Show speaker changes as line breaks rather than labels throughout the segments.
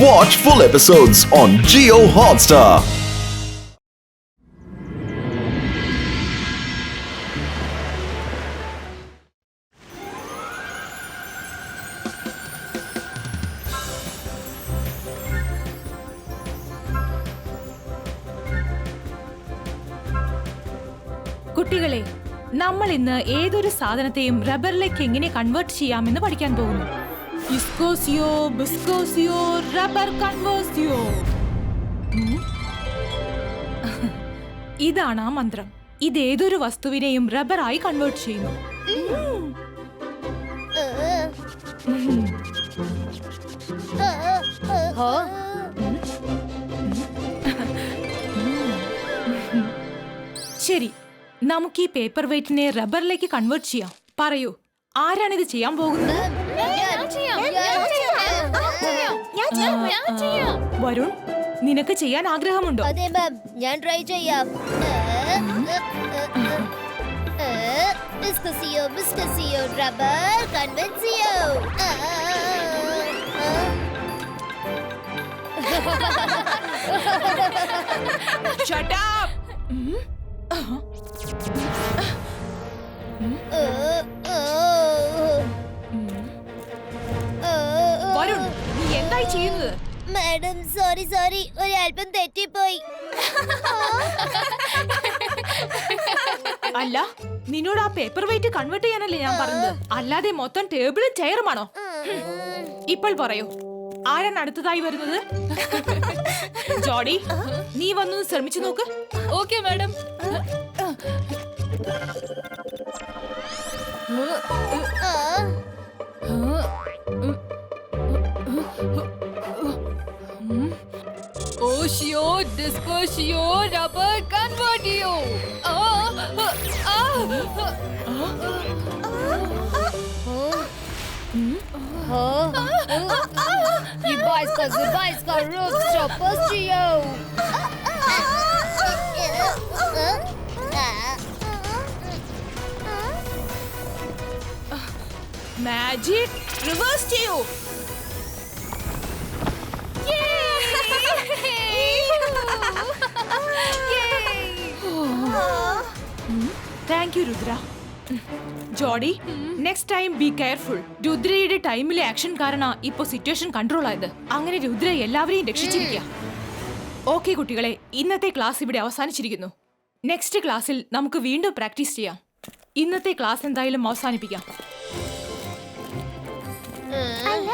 Watch full episodes on Jio Hotstar.
കുട്ടികളെ, നമ്മൾ ഇന്ന് ഏതൊരു സാധനത്തെയും റബ്ബറിലേക്ക് എങ്ങനെ കൺവേർട്ട് ചെയ്യാമെന്ന് പഠിക്കാൻ പോകുന്നു. ഇസ്കോസിയോ, ബിസ്കോസിയോ, റബ്ബർ കൺവേർസിയോ. ഇതാണ് ആ മന്ത്രം. ഇത് ഏതൊരു വസ്തുവിനെയും റബ്ബറായി കൺവേർട്ട് ചെയ്യുന്നു. ശരി, നമുക്ക് ഈ പേപ്പർ വെയിറ്റിനെ റബ്ബറിലേക്ക് കൺവേർട്ട് ചെയ്യാം. പറയൂ, ആരാണിത് ചെയ്യാൻ പോകുന്നത്? വരുൺ, നിനക്ക് ചെയ്യാൻ ആഗ്രഹമുണ്ടോ?
അതെ മാം, ഞാൻ ട്രൈ ചെയ്യാം. ബിസ്കസിയോ ബിസ്കസിയോ റബ്ബർ കൺവെൻസിയോ.
Shut up! വരുൺ, നീ എന്തായി ചെയ്യുന്നത്?
മാഡം, സോറി, ഒരല്പം തെറ്റിപ്പോയി.
അല്ല, നിന്നോട് ആ പേപ്പർ വെയിറ്റ് കൺവേർട്ട് ചെയ്യാനല്ലേ ഞാൻ പറഞ്ഞത്, അല്ലാതെ മൊത്തം ടേബിളും ചെയറുമാണോ? ഇപ്പോൾ പറയൂ, ആരാണ് അടുത്തതായി വരുന്നത്? ജോഡി, നീ വന്നു ശ്രമിച്ചു നോക്ക്.
Okay madam. ഓഷിയോ ഡിസ്കോഷിയോ റബ്ബർ കൺവേർട്ടിയോ.
ये बाइस का रूफ चॉपर्स जियो.
മാജിക് റിവേഴ്സ് ചെയ്യൂ. Thank you Rudra. ജോഡി, നെക്സ്റ്റ് ടൈം ബി കെയർഫുൾ. രുദ്രയുടെ ടൈമിലെ ആക്ഷൻ കാരണം ഇപ്പോ സിറ്റുവേഷൻ കൺട്രോൾ ആയത്. അങ്ങനെ രുദ്ര എല്ലാവരെയും രക്ഷിച്ചിരിക്കുക. ഓക്കെ കുട്ടികളെ, ഇന്നത്തെ ക്ലാസ് ഇവിടെ അവസാനിച്ചിരിക്കുന്നു. നെക്സ്റ്റ് ക്ലാസ്സിൽ നമുക്ക് വീണ്ടും പ്രാക്ടീസ് ചെയ്യാം. ഇന്നത്തെ ക്ലാസ് എന്തായാലും അവസാനിപ്പിക്കാം.
അല്ല,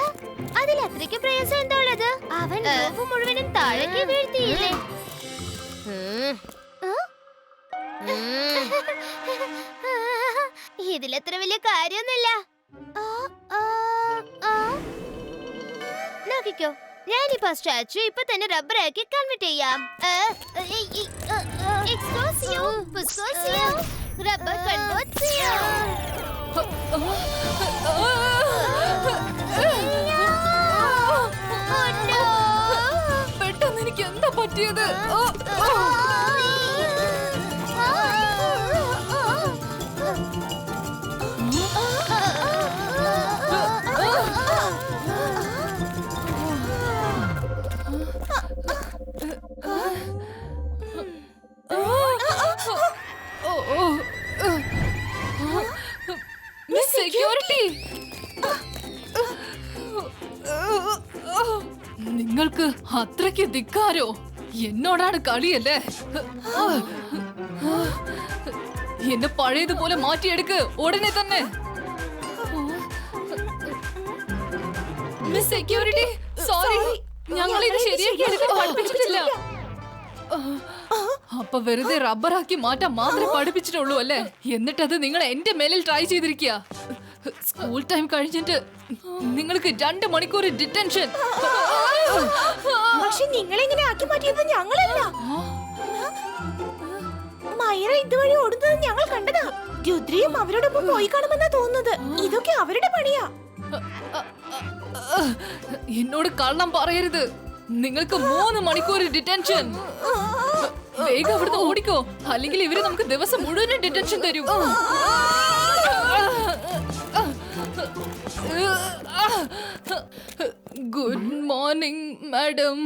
അതിൽ അത്രയ്ക്ക് പ്രയാസം എന്താ ഉള്ളത്? അവൻ റൂഫ് മുഴുവനും താഴേക്ക് വീഴ്ത്തിയില്ലേ? ഇതിലത്ര വലിയ കാര്യമൊന്നുമില്ല. നോക്കിക്കോ, ഞാനിപ്പോ സ്റ്റാച്ചു ഇപ്പൊ തന്നെ റബ്ബറാക്കി കൺവേർട്ട് ചെയ്യാം. എക്സ്കോസിയോ ബിസ്കോസിയോ റബ്ബർ കൺവേർസിയോ.
പെട്ടെന്ന് എനിക്ക് എന്താ പറ്റിയത്? മിസ് സെക്യൂരിറ്റി, നിങ്ങൾക്ക് അത്രയ്ക്ക് ധിക്കാരോ? എന്നോടാണ് കളിയല്ലേ? എന്നെ പഴയതുപോലെ മാറ്റിയെടുക്ക് ഉടനെ തന്നെ. മിസ് സെക്യൂരിറ്റി, സോറി, ഞങ്ങൾ ഇത് ശരിയാക്കി എടുക്കാൻ പഠിപ്പിച്ചിട്ടില്ല. അപ്പൊ വെറുതെ റബ്ബറാക്കി മാറ്റാൻ മാത്രമേ പഠിപ്പിച്ചിട്ടുള്ളൂ അല്ലേ? എന്നിട്ടത് നിങ്ങൾ എന്റെ മേലിൽ ട്രൈ ചെയ്തിരിക്കുക. സ്കൂൾ ടൈം കഴിഞ്ഞിട്ട് നിങ്ങൾക്ക് 2 മണിക്കൂർ ഡിറ്റൻഷൻ.
പക്ഷെ നിങ്ങളെങ്ങനെ ആക്കി മാറ്റിയത് ഞങ്ങളല്ല. മൈറ ഇതുവഴി ഓടുന്നത് ഞങ്ങൾ കണ്ടതാ. രുദ്രയും അവരോടൊപ്പം പോയി കാണുമെന്നാ തോന്നുന്നത്. ഇതൊക്കെ അവരുടെ പണിയാ.
എന്നോട് കള്ളം പറയരുത്. നിങ്ങൾക്ക് 3 മണിക്കൂർ ഡിറ്റൻഷൻ. വേഗം അവിടുന്ന് ഓടിക്കോ, അല്ലെങ്കിൽ ഇവര് നമുക്ക് ദിവസം മുഴുവൻ ഡിറ്റൻഷൻ തരും. Good morning madam.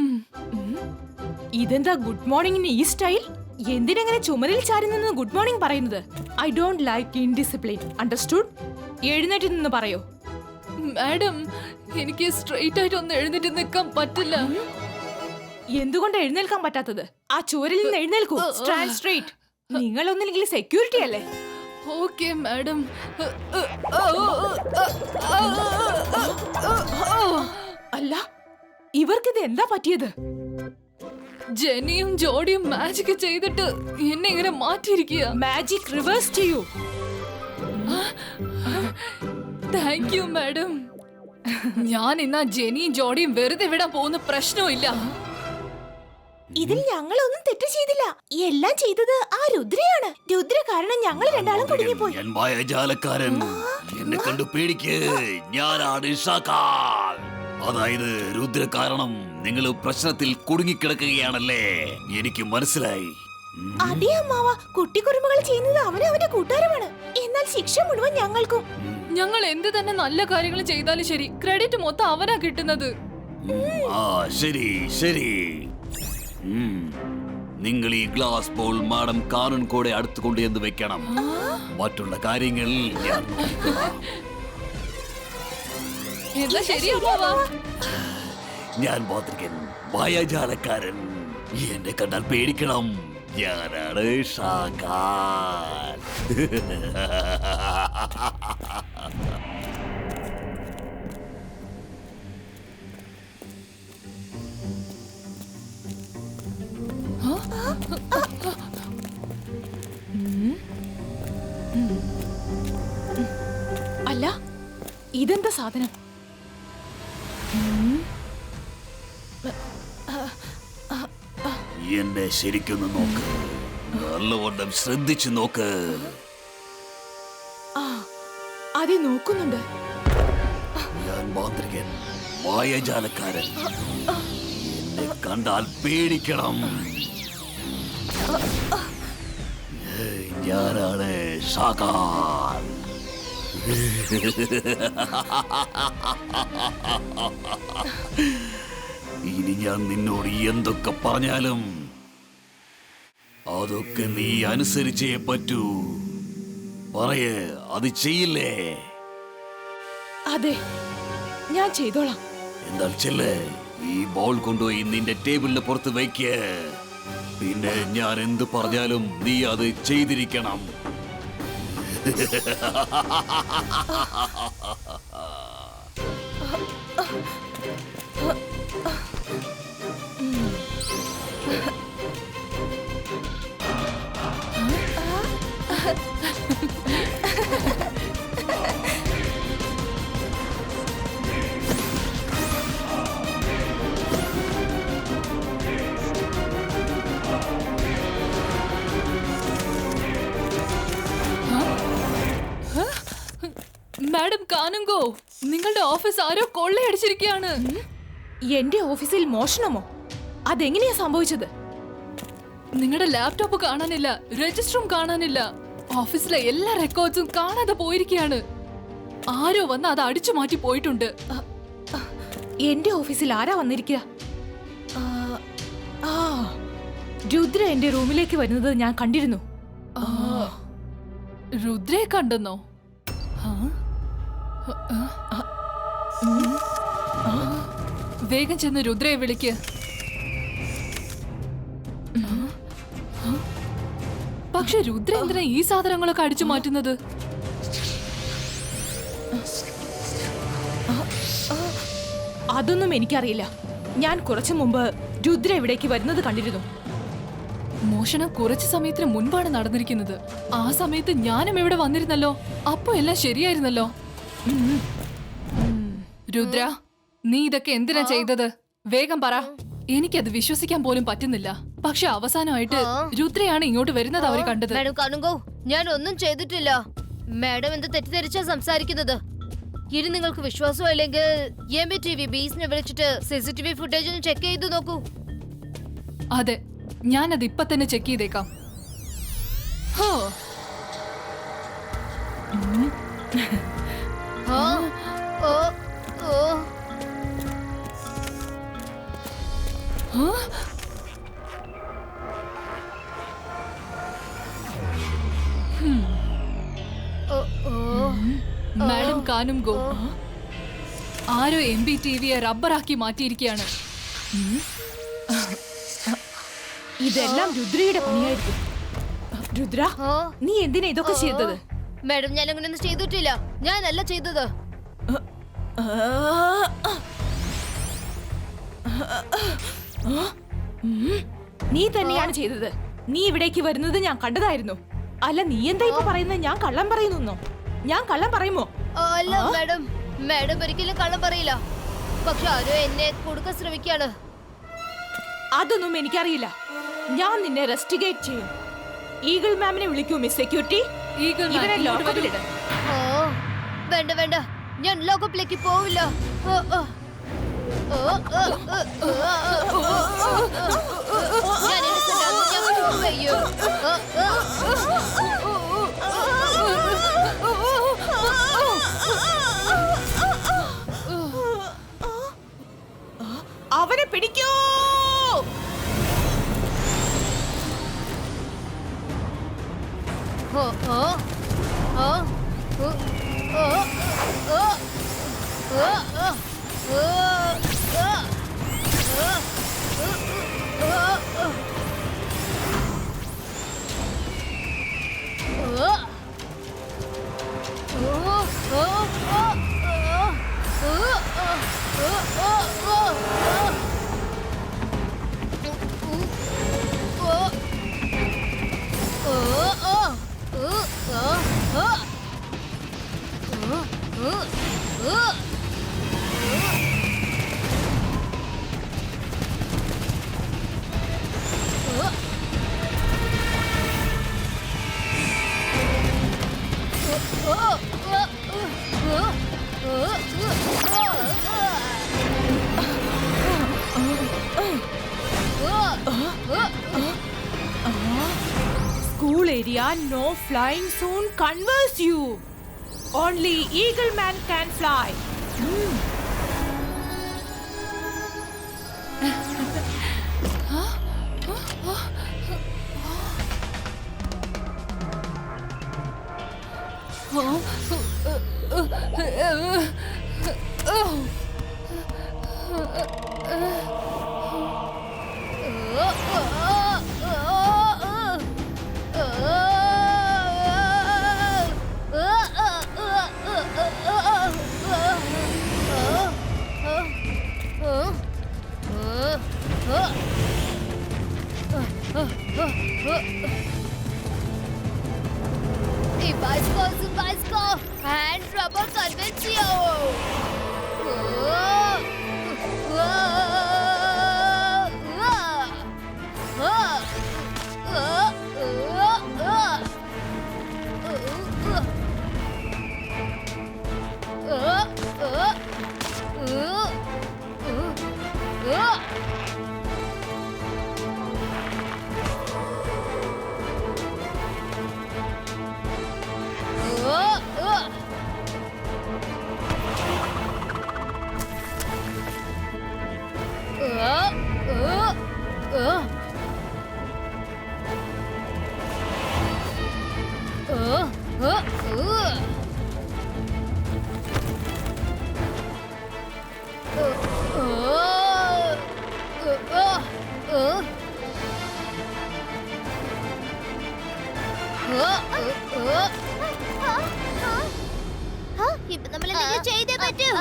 ഇതെന്താ ഗുഡ് മോർണിംഗിന് ഈ സ്റ്റൈൽ? എന്തിനെങ്ങനെ ചുമരിൽ ചാരി നിന്ന് ഗുഡ് മോർണിംഗ് പറയുന്നത്? I don't like indiscipline. Understood? എഴുന്നേറ്റ് നിന്ന് പറയോ.
മാഡം, എനിക്ക് സ്ട്രെയിറ്റ് ആയിട്ട് ഒന്ന് എഴുന്നേറ്റ് നിൽക്കാൻ പറ്റില്ല.
എന്തുകൊണ്ട് എഴുന്നേൽക്കാൻ പറ്റാത്തത്? ആ ചുവരിൽ നിന്ന് എഴുന്നേൽക്കൂ. Stand straight. നിങ്ങൾ ഒന്നില്ലെങ്കിൽ സെക്യൂരിറ്റി അല്ലേ?
Okay madam.
അല്ല, ഇവർക്കിത് എന്താ പറ്റിയത്?
ജെനിയും ജോഡിയും മാജിക് ചെയ്തിട്ട് എന്നെ ഇങ്ങനെ മാറ്റിയിരിക്കുക.
മാജിക് റിവേഴ്സ് ചെയ്യൂ.
Thank you madam. ഞാൻ ഇന്നാ ജെനിയും ജോഡിയും വെറുതെ വിടാൻ പോകുന്ന പ്രശ്നമില്ല.
ഇതിൽ ഞങ്ങളൊന്നും തെറ്റ് ചെയ്തില്ല. എല്ലാം ചെയ്തത് ആ രുദ്രയാണ്. രുദ്ര കാരണം ഞങ്ങൾ രണ്ടാളും കുടുങ്ങിപ്പോയി.
ഞാൻ മായാജാലക്കാരൻ. എന്നെ കണ്ടു പേടിക്ക്. ഞാനാണ് ഷാക്കാൽ. അതായത് രുദ്ര കാരണം നിങ്ങൾ പ്രശ്നത്തിൽ കുടുങ്ങിക്കിടക്കുകയാണല്ലേ. എനിക്ക് മനസ്സിലായി.
അതേ അമ്മാവ, കുട്ടിക്കുറുമകൾ ചെയ്യുന്നത് അവനവന്റെ കൂട്ടുകാരുമാണ്. എന്നാൽ ശിക്ഷ മുഴുവൻ ഞങ്ങൾക്കും.
ഞങ്ങൾ എന്ത് തന്നെ നല്ല കാര്യങ്ങൾ ചെയ്താലും ശരി, ക്രെഡിറ്റ് മൊത്തം അവനാ കിട്ടുന്നത്.
ആ ശരി ശരി. നിങ്ങൾ ഈ ഗ്ലാസ് ബോൾ മാഡം കാനൂൻ കൂടെ അടുത്തുകൊണ്ട് എന്ന് വെക്കണം. മറ്റുള്ള കാര്യങ്ങൾ ഞാൻ
എന്താ ശരി അമ്മാവാ?
ഞാൻ മാതൃകൻ, മായാജാലക്കാരൻ. എന്നെ കണ്ടാൽ പേടിക്കണം. ഞാനാണ് ഷാക്കാൽ.
അല്ല, ഇതെന്താ സാധനം?
എന്നെ ശരിക്കൊന്ന് നോക്ക്. നല്ലവണ്ണം ശ്രദ്ധിച്ചു നോക്ക്.
അതെ, നോക്കുന്നുണ്ട്.
ഞാൻ മാന്ത്രികൻ, മായാജാലക്കാരൻ. എന്നെ കണ്ടാൽ പേടിക്കണം. ഞാനാണ് ഷാക്കാൽ. ഇനി ഞാൻ നിന്നോട് എന്തൊക്കെ പറഞ്ഞാലും അതൊക്കെ നീ അനുസരിച്ചേ പറ്റൂ. പറയേ, അത് ചെയ്യില്ലേ?
അതെ, ഞാൻ ചെയ്തോളാം.
എന്നാൽ ചെല്ലേ, ഈ ബോൾ കൊണ്ടുപോയി നിന്റെ ടേബിളിന് പുറത്ത് വയ്ക്ക്. പിന്നെ ഞാൻ എന്ത് പറഞ്ഞാലും നീ അത് ചെയ്തിരിക്കണം.
മാഡം കാനുങ്കോ, നിങ്ങളുടെ ഓഫീസ് ആരോ കൊള്ളയടിച്ചിരിക്കുകയാണ്.
എന്റെ ഓഫീസിൽ മോഷണമോ? അതെങ്ങനെയാ സംഭവിച്ചത്?
നിങ്ങളുടെ ലാപ്ടോപ്പ് കാണാനില്ല, രജിസ്റ്ററും കാണാനില്ല. ഓഫീസിലെ എല്ലാ റെക്കോർഡ്സും കാണാതെ പോയിരിക്കുകയാണ്. ആരോ വന്ന് അത് അടിച്ചു മാറ്റി പോയിട്ടുണ്ട്.
എന്റെ ഓഫീസിൽ ആരാ വന്നിരിക്കുക? രുദ്ര എന്റെ റൂമിലേക്ക് വരുന്നത് ഞാൻ കണ്ടിരുന്നു.
രുദ്രയെ കണ്ടെന്നോ? വേഗം ചെന്ന് രുദ്രയെ വിളിക്ക്. പക്ഷെ രുദ്ര എന്തിനാ ഈ സാധനങ്ങളൊക്കെ അടിച്ചു മാറ്റുന്നത്?
അതൊന്നും എനിക്കറിയില്ല. ഞാൻ കുറച്ചു മുമ്പ് രുദ്ര ഇവിടേക്ക് വരുന്നത് കണ്ടിരുന്നു.
മോഷണം കുറച്ചു സമയത്തിന് മുൻപാണ് നടന്നിരിക്കുന്നത്. ആ സമയത്ത് ഞാനും ഇവിടെ വന്നിരുന്നല്ലോ. അപ്പൊ എല്ലാം ശരിയായിരുന്നല്ലോ. രുദ്ര, നീ ഇതൊക്കെ എന്തിനാ ചെയ്തത്? വേഗം പറ. എനിക്കത് വിശ്വസിക്കാൻ പോലും പറ്റുന്നില്ല. പക്ഷെ അവസാനമായിട്ട് രുദ്രയാണ് ഇങ്ങോട്ട് വരുന്നത് അവര് കണ്ടത്.
മാഡം കാണുങ്കോ, ഞാൻ ഒന്നും ചെയ്തിട്ടില്ല. മാഡം എന്ത് തെറ്റിദ്ധരിച്ചാ സംസാരിക്കുന്നത്? ഇനി നിങ്ങൾക്ക് വിശ്വാസം അല്ലെങ്കിൽ MBTV ബീസിനെ വിളിച്ചിട്ട് CCTV ഫുട്ടേജ് ഒന്ന് ചെക്ക് ചെയ്ത് നോക്കൂ.
അതെ, ഞാനത് ഇപ്പൊ തന്നെ ചെക്ക് ചെയ്തേക്കാം. ഹോ.
ആ, ഓ, ഓ.
മാഡം കാനും ഗോ, ആരോ MBTVയെ റബ്ബറാക്കി മാറ്റിയിരിക്കുകയാണ്.
ഇതെല്ലാം രുദ്രയുടെ പണിയായിരിക്കും. രുദ്ര, നീ എന്തിനാ ഇതൊക്കെ ചെയ്തത്?
മാഡം, ഞാൻ അങ്ങനെയൊന്നും ചെയ്തിട്ടില്ല. ഞാനല്ല ചെയ്തത്.
നീ തന്നെയാണ് ചെയ്തത്. നീ ഇവിടേക്ക് വരുന്നത് ഞാൻ കണ്ടതായിരുന്നു. അല്ല, നീ എന്താ ഇപ്പൊ പറയുന്നത്? ഞാൻ കള്ളം പറയുന്നോ? ഞാൻ കള്ളം പറയുമോ?
അല്ല മാഡം, മാഡം ഒരിക്കലും കള്ളം പറയില്ല. പക്ഷെ ആരോ എന്നെ കൊടുക്കാൻ ശ്രമിക്കാണ്.
അതൊന്നും എനിക്കറിയില്ല. ഞാൻ നിന്നെ റെസ്റ്റിഗേറ്റ് ചെയ്യും. ഈഗിൾ മാമിനെ വിളിക്കൂ മിസ് സെക്യൂരിറ്റി. ഇവരെ ലോക്കപ്പിലിട്.
വേണ്ട വേണ്ട, ഞാൻ ലോക്കപ്പിലേക്ക് പോവില്ല. ഞാൻ innocent ആണ്. ഞാൻ വിട്ടു അയ്യോ.
അവനെ പിടിക്കൂ. School area, no flying zone converse you. Only Eagle Man can fly. Bicycle, and rubber convention. ഇപ്പൊ നമ്മൾ എന്തെങ്കിലും ചെയ്തേ പറ്റൂ.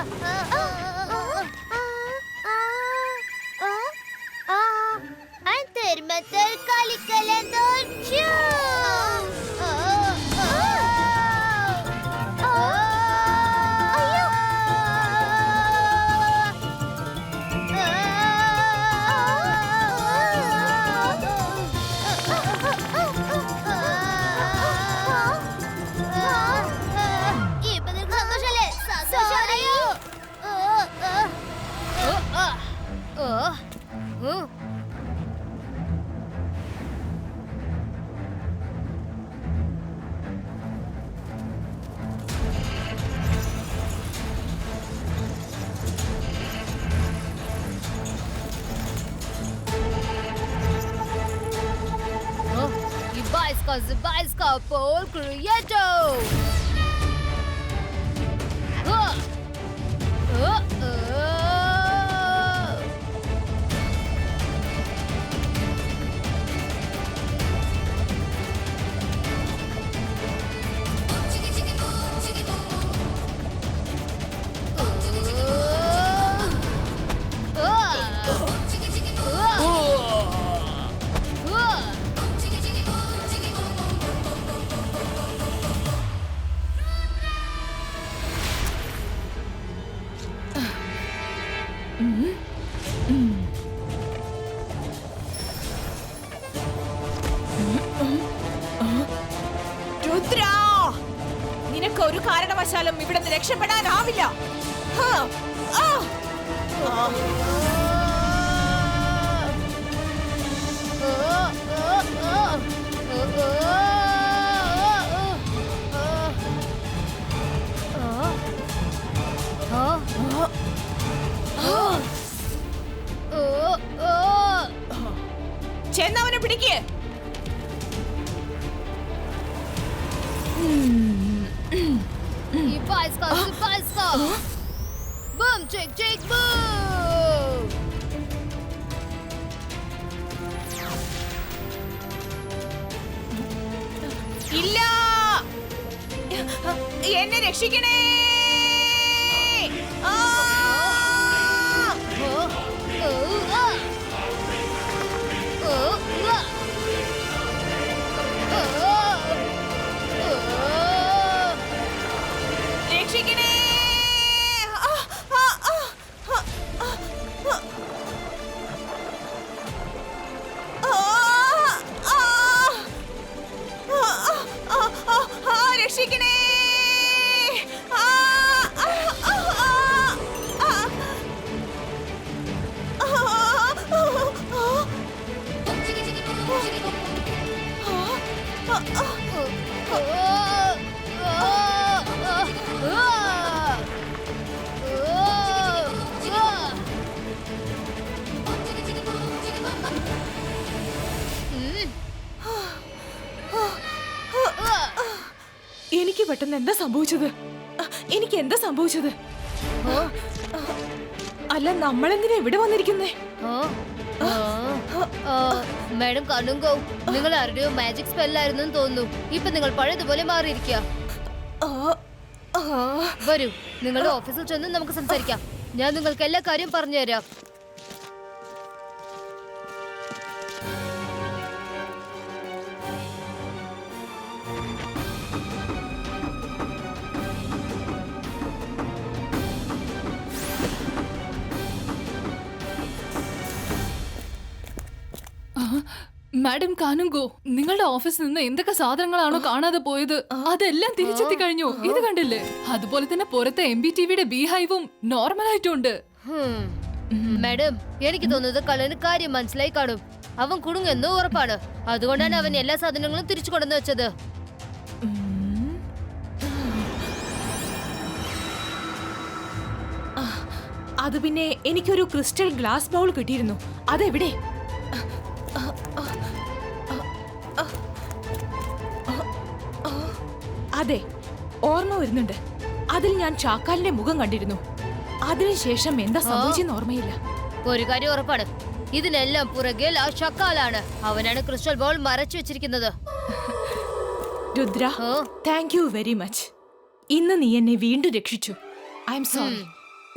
Kazabaiska Paul Creator.
രുദ്ര, നിനക്ക് ഒരു കാരണവശാലും ഇവിടെ നിന്ന് രക്ഷപ്പെടാനാവില്ല. ഹാ, ആ, ആ. ചെന്നവനെ പിടിക്ക്.
Baiska. Boom, check, boom.
ഇല്ല, എന്നെ രക്ഷിക്കണേ. ആ! രക്ഷിക്കണേ. രക്ഷിക്കണേ. എനിക്ക് പെട്ടെന്ന് എന്താ സംഭവിച്ചത്? എനിക്ക് എന്താ സംഭവിച്ചത്? അല്ല, നമ്മളെന്തിനാ ഇവിടെ വന്നിരിക്കുന്നേ?
മാഡം കണ്ണുങ്കോ, നിങ്ങൾ ആരുടെയോ മാജിക് സ്പെല്ലായിരുന്നു തോന്നുന്നു. ഇപ്പൊ നിങ്ങൾ പഴയതുപോലെ മാറിയിരിക്കുക. വരൂ, നിങ്ങളുടെ ഓഫീസിൽ ചെന്ന് നമുക്ക് സംസാരിക്കാം. ഞാൻ നിങ്ങൾക്ക് എല്ലാ കാര്യം പറഞ്ഞുതരാം.
മാഡം കാനുങ്കോ, നിങ്ങളുടെ ഓഫീസിൽ നിന്ന് എന്തൊക്കെ സാധനങ്ങളാണോ കാണാതെ പോയത് അതെല്ലാം തിരിച്ചെത്തി കഴിഞ്ഞു. ഇത് കണ്ടില്ലേ? അതുപോലെ തന്നെ പുറത്തെ MBTVയുടെ ബീഹൈവും നോർമൽ ആയിട്ടുണ്ട്.
മാഡം, എനിക്ക് തോന്നുന്നത് കള്ളന് കാര്യം മനസ്സിലായി കാണും. അവൻ കുടുങ്ങെന്നോ ഉറപ്പാണ്. അതുകൊണ്ടാണ് അവൻ എല്ലാ സാധനങ്ങളും തിരിച്ചു കൊണ്ടുവന്ന് വെച്ചത്.
അത് പിന്നെ എനിക്കൊരു ക്രിസ്റ്റൽ ഗ്ലാസ് ബൗൾ കിട്ടിയിരുന്നു. അതെവിടെ? അതെ, ഓർമ്മ വരുന്നുണ്ട്. അതിൽ ഞാൻ ചാക്കാലിന്റെ മുഖം കണ്ടിരുന്നു. അതിനുശേഷം എന്താ സംഭവിച്ചെന്ന് ഓർമ്മയില്ല.
ഒരു കാര്യം ഉറപ്പാണ്, ഇതിനെല്ലാം പുറകിൽ ആ ഷക്കാലാണ്. അവനാണ് ക്രിസ്റ്റൽ ബോൾ മറച്ചു വെച്ചിരിക്കുന്നത്.
Rudra, thank you very much. ഇന്ന് നീ എന്നെ വീണ്ടും രക്ഷിച്ചു. ഐ എം സോറി,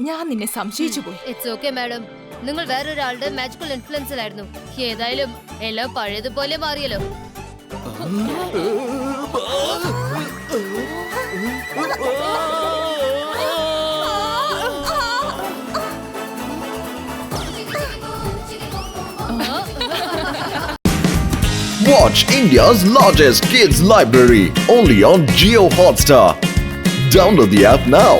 ഞാൻ നിന്നെ സംശയിച്ചു പോയി.
ഇറ്റ്സ് ഓക്കെ മാഡം, നിങ്ങൾ വേറൊരാളുടെ മാജിക്കൽ ഇൻഫ്ലുവൻസിലായിരുന്നു. ഏതായാലും എല്ലാം പഴയതുപോലെ മാറിയല്ലോ.
Watch India's largest kids library only on Jio Hotstar. Download the app now.